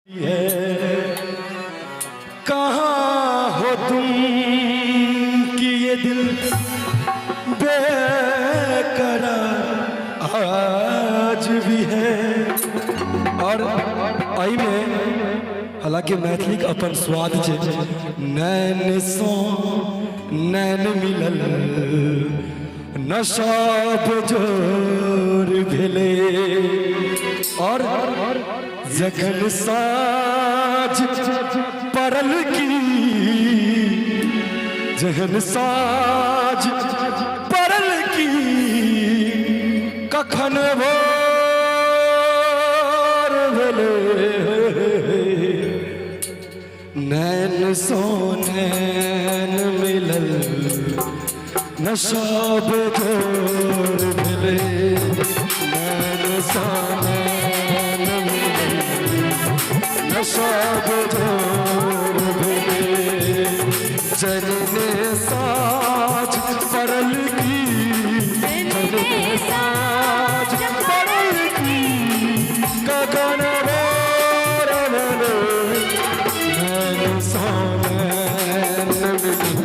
है कहाँ हो तुम कि ये दिल बेकरार आज भी है। और आई में हालांकि मैथिली का अपन स्वाद छे। नैन सो नैन मिलल नशा बेजोर भेले और जखन साँझ परल की जखन साँझ परल की कखन भोर भेले नैन सो नैन मिलल नशा बेजोर भेले नैन सो नैन नशा बेजोर भेले जनने साँझ परल की जनने साँझ परल की गगन भोर भेले नैन सो नैन मिलल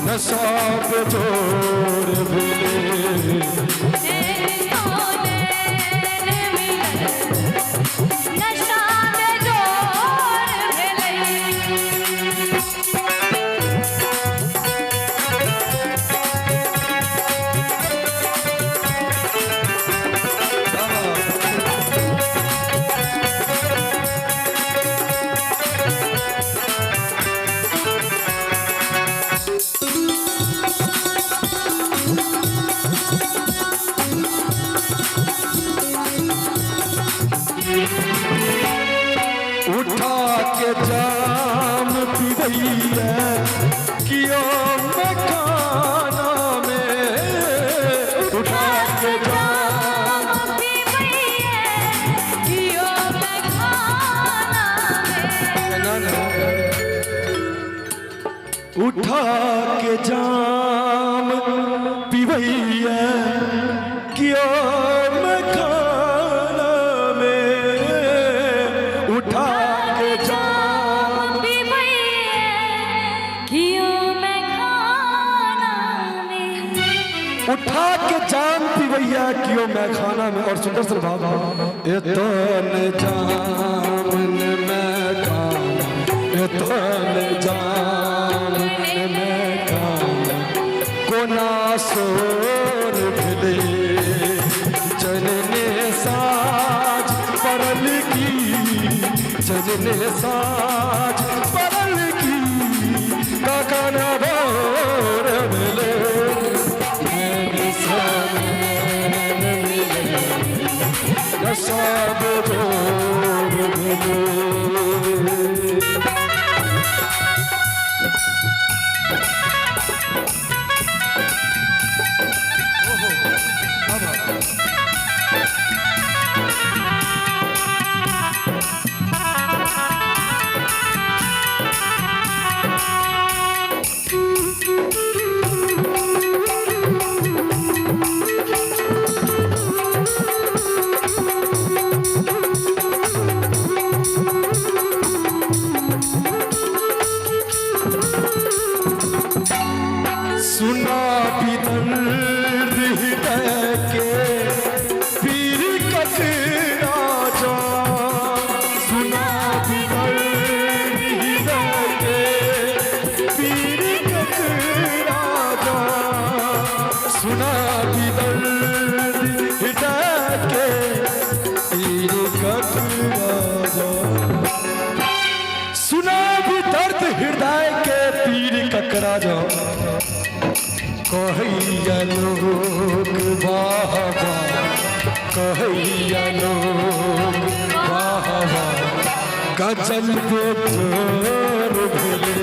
नशा बेजोर भेले उठा के जाम पिबैया कियो मखाना में उठा के जाम पिबैया कियो मखाना में उठा के जाम पिबैया कियो उठा के जाम पिबैया कियो मैं खाना में। और सुंदर सुंदर भाव एतन जाम मैं खाना एतन जाम मैं खाना कोना सोर भेले जनने साँझ परल की जनने साँझ परल की गगन भोर भेले नशा बेजोर भेले सुना भी दर्द हृदय के पीर कतरा जा सुना भी दर्द हृदय के पीर कतरा जा सुना भी दर्द हृदय के पीर कतरा जा सुना भी दर्द हृदय के पीर ककरा जा कहैया लोग वाह वाह कहैया लोग वाह वाह गजल बेजोर भेले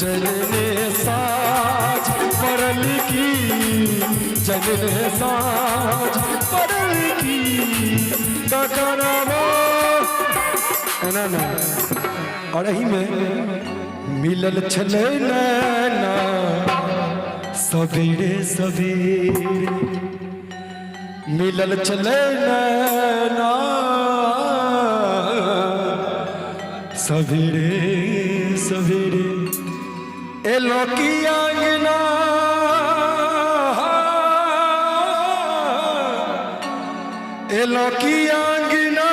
जनने साँझ परल की जनने साँझ परल की गगन ना और यही में मिलल छले नैना सवेरे सवेरे मिलल चले नैना सवेरे सवेरे ए लौकी आंगना ए लौकी आंगना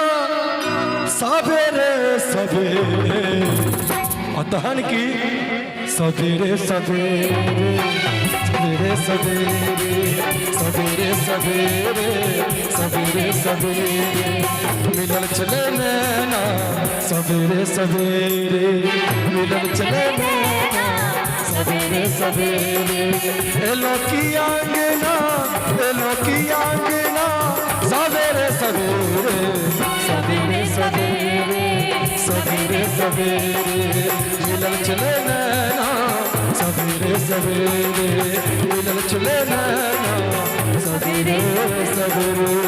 सवेरे सवेरे अतहन की सवेरे सवेरे सवेरे सवेरे सवेरे सवेरे सवेरे सवेरे मिलन चले नैना सवेरे सवेरे मिलन चले नैना सवेरे सवेरे ए लौकी आंगना सवेरे सवेरे सवेरे सवेरे सवेरे सवेरे मिलन चले नैना सवेरे सवेरे मिलन चले नैना सवेरे सवेरे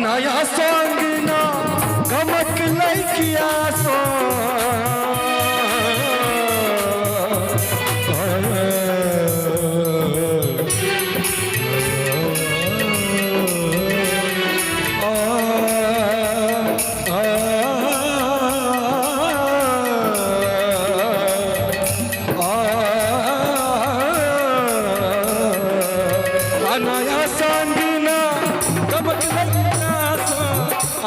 नया सॉन्ग ना गमक लैकिया सो नया सॉन्ग ना गमक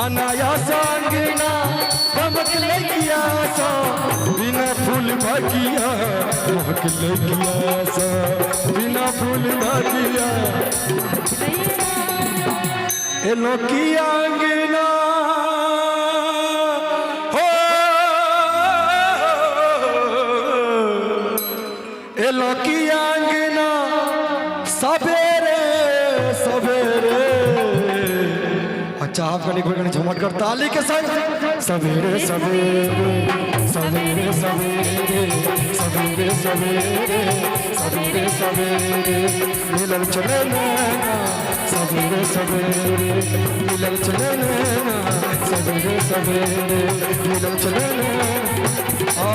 अनाया सांगना गमक लगिया सा बिना फूल भागिया महक लगिया सा बिना फूल भागिया ए लौकी आंगना हो ए लौकी आंगना सवेरे सवेरे अच्छा आप गणी कोई झमट कर ताली के संग सवेरे सवेरे सवेरे सवेरे सवेरे सवेरे सवेरे सवेरे मिलन चले नैना सवेरे सवेरे मिलन चले नैना सवेरे सवेरे मिलन चले नैना